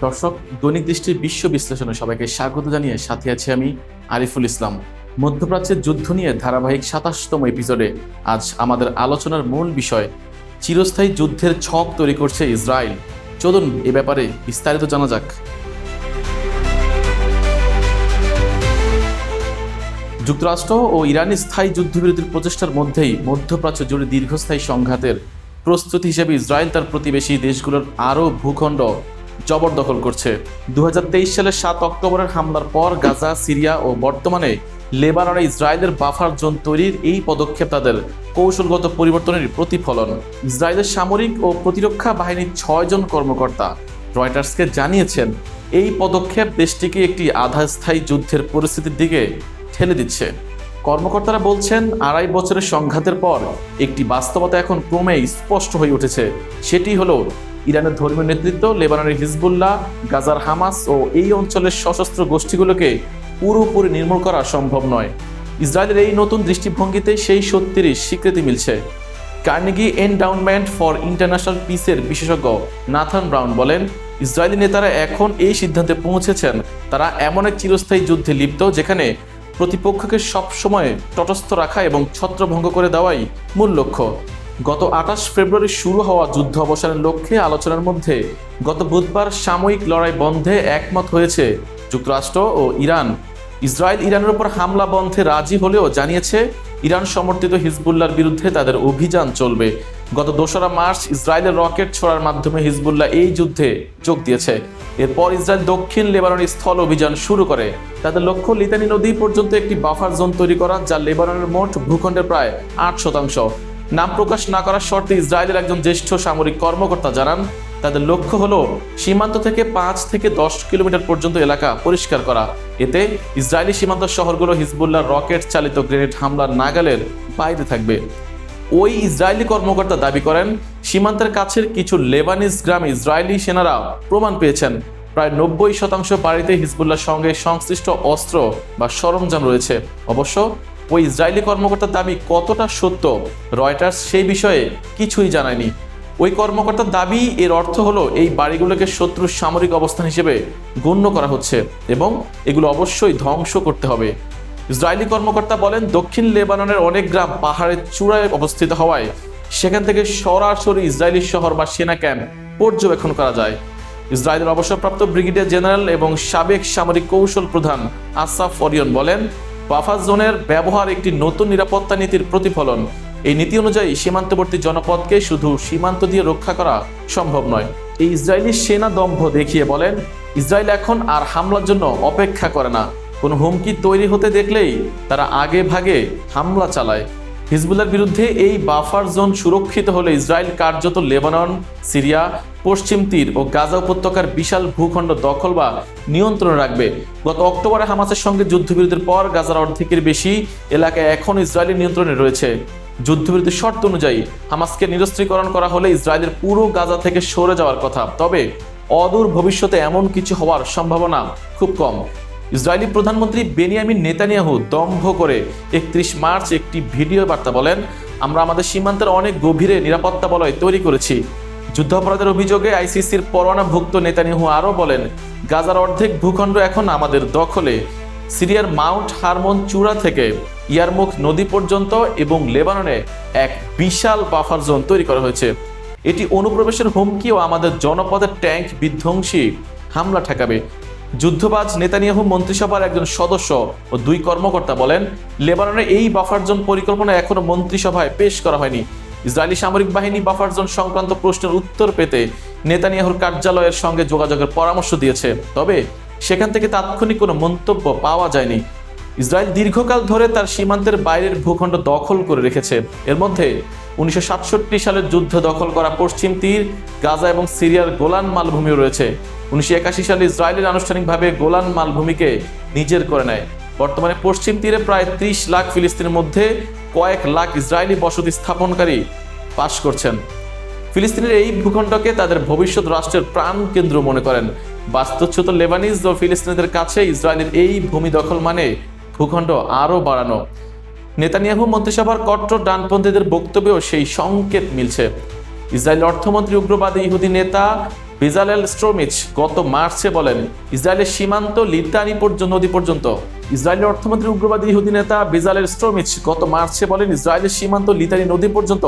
দর্শক, দৈনিক দৃষ্টির বিশ্ব বিশ্লেষণে সবাইকে স্বাগত জানিয়ে সাথে আছি আমি আরিফুল ইসলাম। মধ্যপ্রাচ্যের যুদ্ধ নিয়ে ধারাবাহিক ২৭তম এপিসোডে আজ আমাদের আলোচনার মূল বিষয় চিরস্থায়ী যুদ্ধের ছক তৈরি করছে ইসরায়েল। চলুন এ ব্যাপারে বিস্তারিত জানা যাক। যুক্তরাষ্ট্র ও ইরানের স্থায়ী যুদ্ধবিরতির প্রচেষ্টার মধ্যেই মধ্যপ্রাচ্য জুড়ে দীর্ঘস্থায়ী সংঘাতের প্রস্তুতি হিসেবে ইসরায়েল তার প্রতিবেশী দেশগুলোর আরও ভূখণ্ড জবরদখল করছে। 2023 সালের 7 অক্টোবরের হামলার পর গাজা, সিরিয়া ও বর্তমানে লেবাননে ইসরায়েলের বাফার জোন তৈরির এই পদক্ষেপ তাদের কৌশলগত পরিবর্তনের প্রতিফলন। ইসরায়েলের সামরিক ও প্রতিরক্ষা বাহিনীর 6 জন কর্মকর্তা রয়টার্সকে জানিয়েছেন, এই পদক্ষেপ দেশটিকে একটি আধা স্থায়ী যুদ্ধের পরিস্থিতির দিকে ঠেলে দিচ্ছে। কর্মকর্তারা বলছেন, 2.5 বছরের সংঘাতের পর একটি বাস্তবতা এখন ক্রমেই স্পষ্ট হয়ে উঠেছে। সেটি হলো ইরানের ধর্মীয় নেতৃত্ব, লেবাননের হিজবুল্লাহ, গাজার হামাস ও এই অঞ্চলের সশস্ত্র গোষ্ঠীগুলোকে পুরোপুরি নির্মূল করা সম্ভব নয়। ইসরায়েলের এই নতুন দৃষ্টিভঙ্গিতে সেই সত্যিরই স্বীকৃতি মিলছে। কার্নেগি এন্ডাউনমেন্ট ফর ইন্টারন্যাশনাল পিসের বিশেষজ্ঞ নাথান ব্রাউন বলেন, ইসরায়েলি নেতারা এখন এই সিদ্ধান্তে পৌঁছেছেন তারা এমন এক চিরস্থায়ী যুদ্ধে লিপ্ত যেখানে প্রতিপক্ষকে সবসময় তটস্থ রাখা এবং ছত্রভঙ্গ করে দেওয়াই মূল লক্ষ্য। গত 28 ফেব্রুয়ারি শুরু হওয়া যুদ্ধ অবসানের লক্ষ্যে আলোচনার মধ্যে গত বুধবার সাময়িক লড়াই বন্ধে একমত হয়েছে যুক্তরাষ্ট্র ও ইরান। ইসরায়েল ইরানের উপর হামলা বন্ধে রাজি হলেও জানিয়েছে ইরান সমর্থিত হিজবুল্লাহর বিরুদ্ধে তাদের অভিযান চলবে। গত 2রা মার্চ ইসরায়েলের রকেট ছোড়ার মাধ্যমে হিজবুল্লাহ এই যুদ্ধে যোগ দিয়েছে। এরপর ইসরায়েল দক্ষিণ লেবাননের স্থল অভিযান শুরু করে। তাদের লক্ষ্য লিতানি নদী পর্যন্ত একটি বাফার জোন তৈরি করা, যা লেবাননের মোট ভূখণ্ডের প্রায় 8%। নাম প্রকাশ না করার শর্তে ইসরায়েলের একজন জ্যেষ্ঠ সামরিক কর্মকর্তা জানান, তাদের লক্ষ্য হলো সীমান্ত থেকে 5 থেকে 10 কিলোমিটার পর্যন্ত এলাকা পরিষ্কার করা। এতে ইসরায়েলি সীমান্ত শহরগুলো হিজবুল্লাহর রকেট চালিত গ্রেনেড হামলার নাগালের বাইরে থাকবে। ওই ইসরায়েলি কর্মকর্তা দাবি করেন, সীমান্তের কাছের কিছু লেবানিজ গ্রামে ইসরায়েলি সেনারা প্রমাণ পেয়েছেন প্রায় 90% বাড়িতে হিজবুল্লাহর সঙ্গে সংশ্লিষ্ট অস্ত্র বা সরঞ্জাম রয়েছে। অবশ্য ওই ইসরায়েলি কর্মকর্তার দাবি কতটা সত্য রয়টার্স সেই বিষয়ে কিছুই জানায়নি। ওই কর্মকর্তার দাবি, এর অর্থ হলো এই বাড়িগুলোকে শত্রুর সামরিক অবস্থান হিসেবে গণ্য করা হচ্ছে এবং এগুলো অবশ্যই ধ্বংস করতে হবে। ইসরায়েলি কর্মকর্তা বলেন, দক্ষিণ লেবাননের অনেক গ্রাম পাহাড়ের চূড়ায় অবস্থিত হওয়ায় সেখান থেকে সরাসরি ইসরায়েলি শহর বা সেনা ক্যাম্প পর্যবেক্ষণ করা যায়। ইসরায়েলের অবসরপ্রাপ্ত ব্রিগেডিয়ার জেনারেল এবং সাবেক সামরিক কৌশল প্রধান আসাফ ওরিয়ন বলেন, বাফার জোনের ব্যবহার একটি নতুন নিরাপত্তা নীতির প্রতিফলন। এই নীতি অনুযায়ী সীমান্তবর্তী জনপদকে শুধু সীমান্ত দিয়ে রক্ষা করা সম্ভব নয়। এই ইসরায়েলি সেনা দম্ভ দেখিয়ে বলেন, ইসরায়েল এখন আর হামলার জন্য অপেক্ষা করে না। কোনো হুমকি তৈরি হতে দেখলেই তারা আগে ভাগে হামলা চালায়। হিজবুল্লাহর বিরুদ্ধে এই বাফার জোন সুরক্ষিত হলে ইসরায়েল কার্যত লেবানন, সিরিয়া, পশ্চিম তীর ও গাজা উপত্যকার বিশাল ভূখণ্ড দখল বা নিয়ন্ত্রণে রাখবে। গত অক্টোবরে হামাসের সঙ্গে যুদ্ধবিরতির পর গাজার অর্ধেকের বেশি এলাকা এখন ইসরায়েলি নিয়ন্ত্রণে রয়েছে। যুদ্ধবিরতির শর্ত অনুযায়ী হামাসকে নিরস্ত্রীকরণ করা হলে ইসরায়েলের পুরো গাজা থেকে সরে যাওয়ার কথা। তবে অদূর ভবিষ্যতে এমন কিছু হওয়ার সম্ভাবনা খুব কম। ইসরায়েলি প্রধানমন্ত্রী বেনিয়ামিন নেতানিয়াহু দম্ভ করে 31 মার্চ একটি ভিডিও বার্তা বলেন, আমরা আমাদের সীমান্তের অনেক গভীরে নিরাপত্তা বলয় তৈরি করেছি। যুদ্ধাপরাধের অভিযোগে আইসিসির পরোয়ানাভুক্ত নেতানিয়াহু আরও বলেন, গাজার অর্ধেক ভূখণ্ড এখন আমাদের দখলে। সিরিয়ার মাউন্ট হারমোন চূড়া থেকে ইয়ারমুখ নদী পর্যন্ত এবং লেবাননে এক বিশাল বাফার জোন তৈরি করা হয়েছে। এটি অনুপ্রবেশের হুমকি ও আমাদের জনপদের ট্যাঙ্ক বিধ্বংসী হামলা ঠেকাবে। যুদ্ধবাজ নেতানিয়াহু মন্ত্রিসভার একজন সদস্য ও 2 কর্মকর্তা বলেন, লেবাননে এই বাফার জোন পরিকল্পনা এখনো মন্ত্রিসভায় পেশ করা হয়নি। ইসরায়েলি সামরিক বাহিনী বাফার জোন সংক্রান্ত প্রশ্নের উত্তর পেতে নেতানিয়াহুর কার্যালয়ের সঙ্গে যোগাযোগের পরামর্শ দিয়েছে, তবে সেখান থেকে তাৎক্ষণিক কোনো মন্তব্য পাওয়া যায়নি। ইসরায়েল দীর্ঘকাল ধরে তার সীমান্তের বাইরের ভূখণ্ড দখল করে রেখেছে। এর মধ্যে 1967 সালের যুদ্ধ দখল করা পশ্চিম তীর, গাজা এবং সিরিয়ার গোলান মালভূমিও রয়েছে। 1981 সালে ইসরায়েলের আনুষ্ঠানিকভাবে গোলান মালভূমিকে নিজের করে নেয়। বর্তমানে পশ্চিম তীরে প্রায় 30 লাখ ফিলিস্তিনের মধ্যে কয়েক লাখ ইসরায়েলি বসতি স্থাপনকারী বাস করছেন। ফিলিস্তিনের এই ভূখণ্ডকে তাদের ভবিষ্যৎ রাষ্ট্রের প্রাণ কেন্দ্র মনে করেন। বাস্তুচ্যুত লেবানিজ ও ফিলিস্তিনিদের কাছে ইসরায়েলের এই ভূমি দখল মানে ভূখণ্ড আরও বাড়ানো। নেতানিয়াহু মন্ত্রিসভার কট্টর ডানপন্থীদের বক্তব্যেও সেই সংকেত মিলছে। ইসরায়েল অর্থমন্ত্রী উগ্রবাদী ইহুদি নেতা বেজালেল স্ট্রোমিচ গত মার্চে বলেন, ইসরায়েলের সীমান্ত লিটানি নদী পর্যন্ত। ইসরায়েলের অর্থমন্ত্রী উগ্রবাদী ইহুদি নেতা বেজালেল স্ট্রোমিচ গত মার্চে বলেন, ইসরায়েলের সীমান্ত লিটানি নদী পর্যন্ত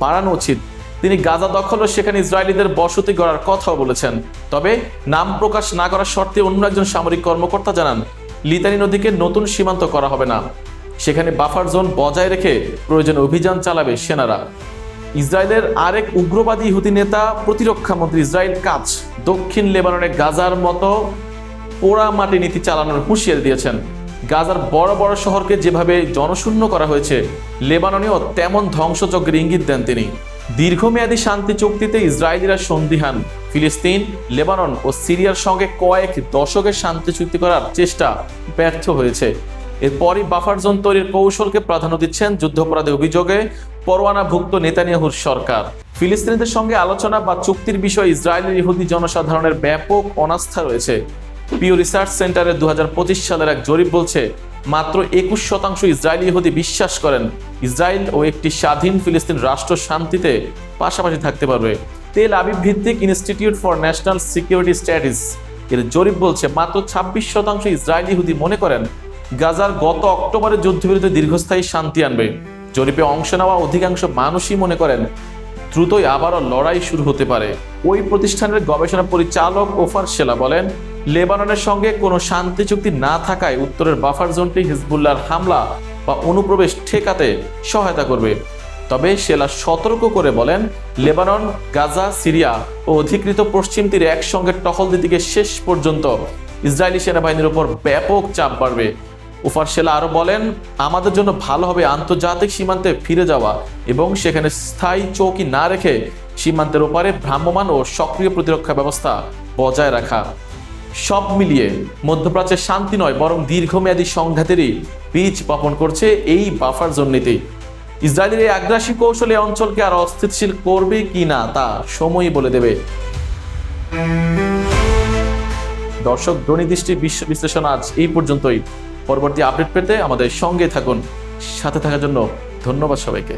বাড়ানো উচিত। তিনি গাজা দখল ও সেখানে ইসরায়েলিদের বসতি গড়ার কথাও বলেছেন। তবে নাম প্রকাশ না করার শর্তে অন্য একজন সামরিক কর্মকর্তা জানান, লিটানি নদীকে নতুন সীমান্ত করা হবে না, সেখানে বাফার জোন বজায় রেখে প্রয়োজনে অভিযান চালাবে সেনারা। ইসরায়েলের আরেক উগ্রবাদী ইহুদি নেতা প্রতিরক্ষা মন্ত্রী ইসরায়েল কাচ দক্ষিণ লেবাননে গাজার মতো পোড়া মাটি নীতি চালানোর হুঁশিয়ারি দিয়েছেন। গাজার বড় বড় শহরকে যেভাবে জনশূন্য করা হয়েছে, লেবাননেও তেমন ধ্বংসযজ্ঞের ইঙ্গিত দেন তিনি। দীর্ঘমেয়াদী শান্তি চুক্তিতে ইসরায়েলিরা সন্দিহান। ফিলিস্তিন, লেবানন ও সিরিয়ার সঙ্গে কয়েক দশকের শান্তি চুক্তি করার চেষ্টা ব্যর্থ হয়েছে। এরপরই বাফার জোন তৈরির কৌশলকে প্রাধান্য দিচ্ছেন যুদ্ধাপরাধী অভিযোগে পরোয়ানাভুক্ত নেতানিয়াহুর সরকার। ফিলিস্তিনিদের সঙ্গে আলোচনা বা চুক্তির বিষয়ে ইসরায়েলের ইহুদি জনসাধারণের ব্যাপক অনাস্থা রয়েছে। পিও রিসার্চ সেন্টারের 2025 সালের এক জরিপ বলছে, মাত্র 21% ইসরায়েলি ইহুদি বিশ্বাস করেন ইসরায়েল ও একটি স্বাধীন ফিলিস্তিন রাষ্ট্র শান্তিতে পাশাপাশি থাকতে পারবে। তেল আবিব ভিত্তিক institute for national security studies এর জরিপ বলছে, মাত্র 26% ইসরায়েলি ইহুদি মনে করেন গাজার গত অক্টোবরের যুদ্ধবিরতি দীর্ঘস্থায়ী শান্তি আনবে। জরিপে অংশ নেওয়া অধিকাংশ মানুষই মনে করেন দ্রুতই আবারও লড়াই শুরু হতে পারে। ওই প্রতিষ্ঠানের গবেষণা পরিচালক ওফার শেলা বলেন, লেবাননের সঙ্গে কোনো শান্তি চুক্তি না থাকায় উত্তরের বাফার জোনটি হিজবুল্লাহর হামলা বা অনুপ্রবেশ ঠেকাতে সহায়তা করবে। তবে শেলা সতর্ক করে বলেন, লেবানন, গাজা, সিরিয়া ও অধিকৃত পশ্চিম তীরে একসঙ্গে টহল দিতে গিয়ে শেষ পর্যন্ত ইসরায়েলি সেনাবাহিনীর উপর ব্যাপক চাপ বাড়বে। ওফার শেলা আরও বলেন, আমাদের জন্য ভালো হবে আন্তর্জাতিক সীমান্তে ফিরে যাওয়া এবং সেখানে স্থায়ী চৌকি না রেখে সীমান্তের ওপারে ভ্রাম্যমাণ ও সক্রিয় প্রতিরক্ষা ব্যবস্থা বজায় রাখা। সব মিলিয়ে মধ্যপ্রাচ্যের শান্তি নয়, বরং দীর্ঘমেয়াদী সংঘাতেরই বীজ বপন করছে এই বাফার জোন নীতি। ইসরায়েলের এই আগ্রাসী কৌশল এই অঞ্চলকে আর অস্থিতিশীল করবে কি না তা সময়ই বলে দেবে। দর্শক, দৃষ্টি বিশ্ব বিশ্লেষণ আজ এই পর্যন্তই। পরবর্তী আপডেট পেতে আমাদের সঙ্গে থাকুন। সাথে থাকার জন্য ধন্যবাদ সবাইকে।